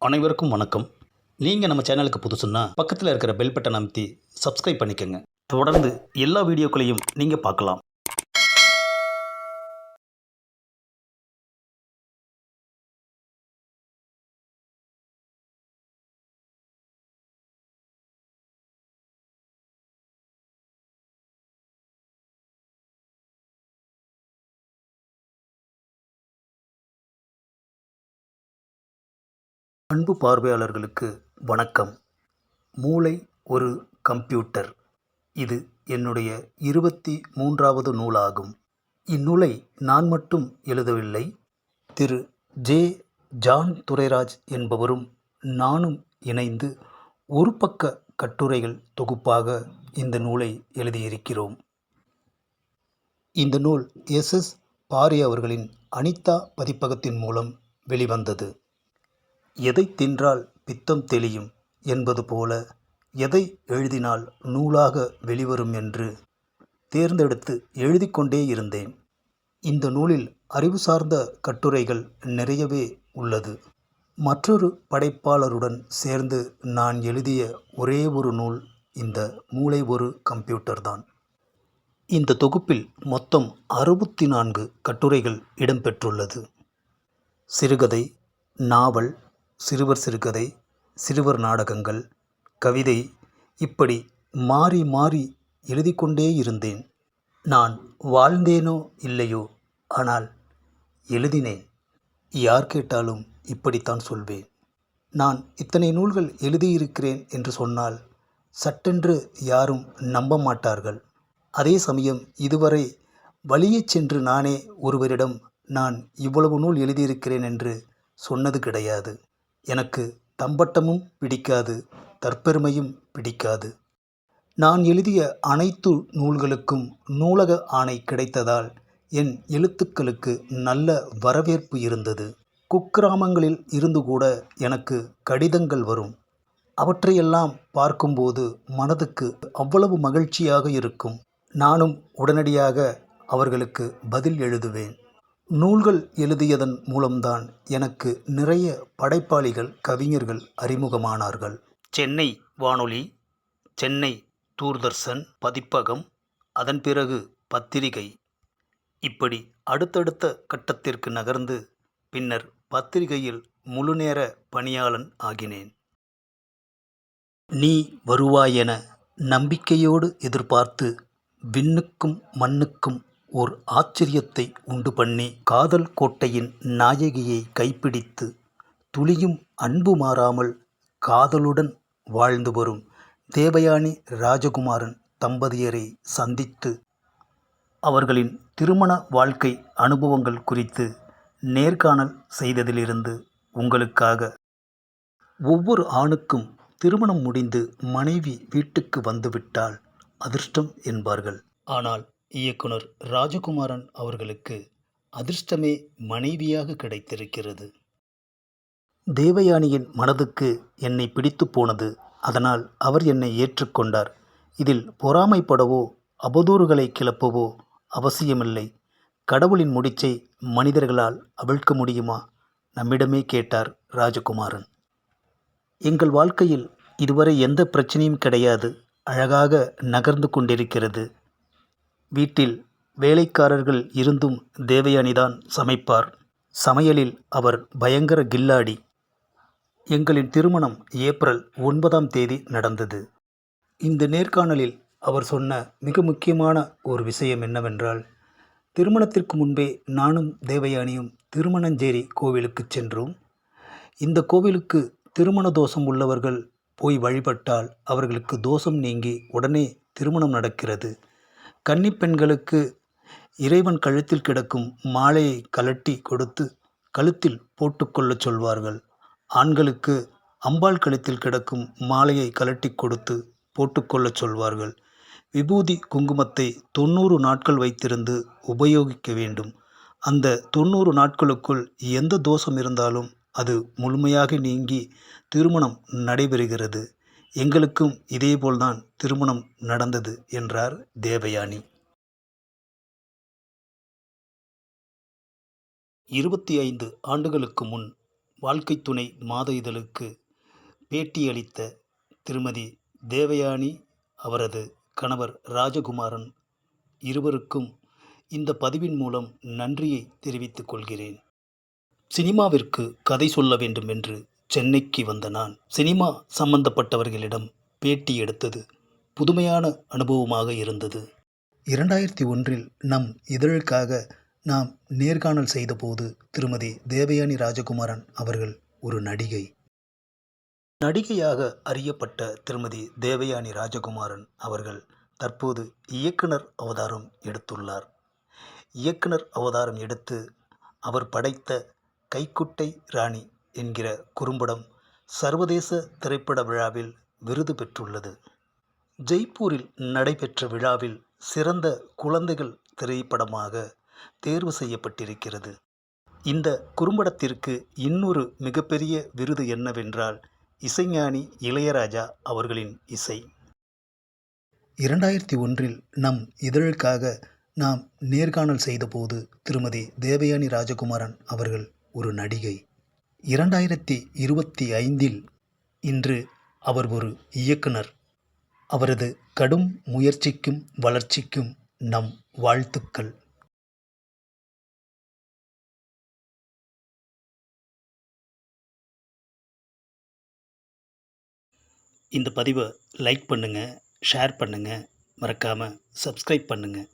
அனைவருக்கும் வணக்கம். நீங்கள் நம்ம சேனலுக்கு புதுசுன்னா பக்கத்தில் இருக்கிற பெல் பட்டன் அமைத்தி சப்ஸ்கிரைப் பண்ணிக்கோங்க. தொடர்ந்து எல்லா வீடியோக்களையும் நீங்கள் பார்க்கலாம். அன்பு பார்வையாளர்களுக்கு வணக்கம். மூளை ஒரு கம்ப்யூட்டர். இது என்னுடைய 23வது நூலாகும். இந்நூலை நான் மட்டும் எழுதவில்லை. திரு ஜே. ஜான் துரைராஜ் என்பவரும் நானும் இணைந்து ஒரு பக்க கட்டுரைகள் தொகுப்பாக இந்த நூலை எழுதியிருக்கிறோம். இந்த நூல் எஸ். பாரி அவர்களின் அனிதா பதிப்பகத்தின் மூலம் வெளிவந்தது. எதை தின்றால் பித்தம் தெளியும் என்பது போல எதை எழுதினால் நூலாக வெளிவரும் என்று தேர்ந்தெடுத்து எழுதி கொண்டே இருந்தேன். இந்த நூலில் அறிவு சார்ந்த கட்டுரைகள் நிறையவே உள்ளது. மற்றொரு படைப்பாளருடன் சேர்ந்து நான் எழுதிய ஒரே ஒரு நூல் இந்த மூளை ஒரு கம்ப்யூட்டர் தான். இந்த தொகுப்பில் மொத்தம் 64 கட்டுரைகள் இடம்பெற்றுள்ளது. சிறுகதை, நாவல், சிறுவர் சிறுகதை, சிறுவர் நாடகங்கள், கவிதை, இப்படி மாறி மாறி எழுதி கொண்டே இருந்தேன். நான் வாழ்ந்தேனோ இல்லையோ, ஆனால் எழுதினேன். யார் கேட்டாலும் இப்படித்தான் சொல்வேன். நான் இத்தனை நூல்கள் எழுதியிருக்கிறேன் என்று சொன்னால் சட்டென்று யாரும் நம்ப மாட்டார்கள். அதே சமயம் இதுவரை வழியே சென்று நானே ஒருவரிடம் நான் இவ்வளவு நூல் எழுதியிருக்கிறேன் என்று சொன்னது கிடையாது. எனக்கு தம்பட்டமும் பிடிக்காது, தற்பெருமையும் பிடிக்காது. நான் எழுதிய அனைத்து நூல்களுக்கும் நூலக ஆணை கிடைத்ததால் என் எழுத்துக்களுக்கு நல்ல வரவேற்பு இருந்தது. குக்கிராமங்களில் இருந்து கூட எனக்கு கடிதங்கள் வரும். அவற்றையெல்லாம் பார்க்கும்போது மனதுக்கு அவ்வளவு மகிழ்ச்சியாக இருக்கும். நானும் உடனடியாக அவர்களுக்கு பதில் எழுதுவேன். நூல்கள் எழுதியதன் மூலம்தான் எனக்கு நிறைய படைப்பாளிகள், கவிஞர்கள் அறிமுகமானார்கள். சென்னை வானொலி, சென்னை தூர்தர்ஷன் பதிப்பகம், அதன் பிறகு பத்திரிகை, இப்படி அடுத்தடுத்த கட்டத்திற்கு நகர்ந்து பின்னர் பத்திரிகையில் முழுநேர பணியாளன் ஆகினேன். நீ வருவாயென நம்பிக்கையோடு எதிர்பார்த்து விண்ணுக்கும் மண்ணுக்கும் ஓர் ஆச்சரியத்தை உண்டு பண்ணி காதல் கோட்டையின் நாயகியை கைப்பிடித்து துளியும் அன்பு மாறாமல் காதலுடன் வாழ்ந்து வரும் தேவயானி ராஜகுமாரன் தம்பதியரை சந்தித்து அவர்களின் திருமண வாழ்க்கை அனுபவங்கள் குறித்து நேர்காணல் செய்ததிலிருந்து உங்களுக்காக. ஒவ்வொரு ஆணுக்கும் திருமணம் முடிந்து மனைவி வீட்டுக்கு வந்துவிட்டால் அதிர்ஷ்டம் என்பார்கள். ஆனால் இயக்குனர் ராஜகுமாரன் அவர்களுக்கு அதிர்ஷ்டமே மனைவியாக கிடைத்திருக்கிறது. தேவயானியின் மனதுக்கு என்னை பிடித்து போனது. அதனால் அவர் என்னை ஏற்றுக்கொண்டார். இதில் பொறாமைப்படவோ அவதூறுகளை கிளப்பவோ அவசியமில்லை. கடவுளின் முடிச்சை மனிதர்களால் அவிழ்க்க முடியுமா? நம்மிடமே கேட்டார் ராஜகுமாரன். எங்கள் வாழ்க்கையில் இதுவரை எந்த பிரச்சனையும் கிடையாது. அழகாக நகர்ந்து கொண்டிருக்கிறது. வீட்டில் வேலைக்காரர்கள் இருந்தும் தேவயானிதான் சமைப்பார். சமையலில் அவர் பயங்கர கில்லாடி. எங்களின் திருமணம் ஏப்ரல் 9ஆம் தேதி நடந்தது. இந்த நேர்காணலில் அவர் சொன்ன மிக முக்கியமான ஒரு விஷயம் என்னவென்றால், திருமணத்திற்கு முன்பே நானும் தேவயானியும் திருமணஞ்சேரி கோவிலுக்கு சென்றோம். இந்த கோவிலுக்கு திருமண தோஷம் உள்ளவர்கள் போய் வழிபட்டால் அவர்களுக்கு தோஷம் நீங்கி உடனே திருமணம் நடக்கிறது. கன்னிப்பெண்களுக்கு இறைவன் கழுத்தில் கிடக்கும் மாலையை கழட்டி கொடுத்து கழுத்தில் போட்டுக்கொள்ளச் சொல்வார்கள். ஆண்களுக்கு அம்பாள் கழுத்தில் கிடக்கும் மாலையை கழட்டி கொடுத்து போட்டுக்கொள்ளச் சொல்வார்கள். விபூதி குங்குமத்தை 90 நாட்கள் வைத்திருந்து உபயோகிக்க வேண்டும். அந்த 90 நாட்களுக்குள் எந்த தோஷம் இருந்தாலும் அது முழுமையாக நீங்கி திருமணம் நடைபெறுகிறது. எங்களுக்கும் இதேபோல்தான் திருமணம் நடந்தது என்றார் தேவயானி. 25 ஆண்டுகளுக்கு முன் வாழ்க்கை துணை மாத இதழுக்கு பேட்டியளித்த திருமதி தேவயானி அவரது கணவர் ராஜகுமாரன் இருவருக்கும் இந்த பதிவின் மூலம் நன்றியை தெரிவித்துக் கொள்கிறேன். சினிமாவிற்கு கதை சொல்ல வேண்டும் என்று சென்னைக்கு வந்த நான் சினிமா சம்பந்தப்பட்டவர்களிடம் பேட்டி எடுத்தது புதுமையான அனுபவமாக இருந்தது. 2001 நம் இதழுக்காக நாம் நேர்காணல் செய்தபோது திருமதி தேவயானி ராஜகுமாரன் அவர்கள் ஒரு நடிகை. நடிகையாக அறியப்பட்ட திருமதி தேவயானி ராஜகுமாரன் அவர்கள் தற்போது இயக்குனர் அவதாரம் எடுத்துள்ளார். இயக்குனர் அவதாரம் எடுத்து அவர் படைத்த கைக்குட்டை ராணி என்கிற குறும்படம் சர்வதேச திரைப்பட விழாவில் விருது பெற்றுள்ளது. ஜெய்ப்பூரில் நடைபெற்ற விழாவில் சிறந்த குழந்தைகள் திரைப்படமாக தேர்வு செய்யப்பட்டிருக்கிறது. இந்த குறும்படத்திற்கு இன்னொரு மிகப்பெரிய விருது என்னவென்றால் இசைஞானி இளையராஜா அவர்களின் இசை. 2001 நம் இதழுக்காக நாம் நேர்காணல் செய்தபோது திருமதி தேவயானி ராஜகுமாரன் அவர்கள் ஒரு நடிகை. 2025 இன்று அவர் ஒரு இயக்குனர். அவரது கடும் முயற்சிக்கும் வளர்ச்சிக்கும் நம் வாழ்த்துக்கள். இந்த பதிவை லைக் பண்ணுங்கள், ஷேர் பண்ணுங்கள், மறக்காமல் சப்ஸ்கிரைப் பண்ணுங்கள்.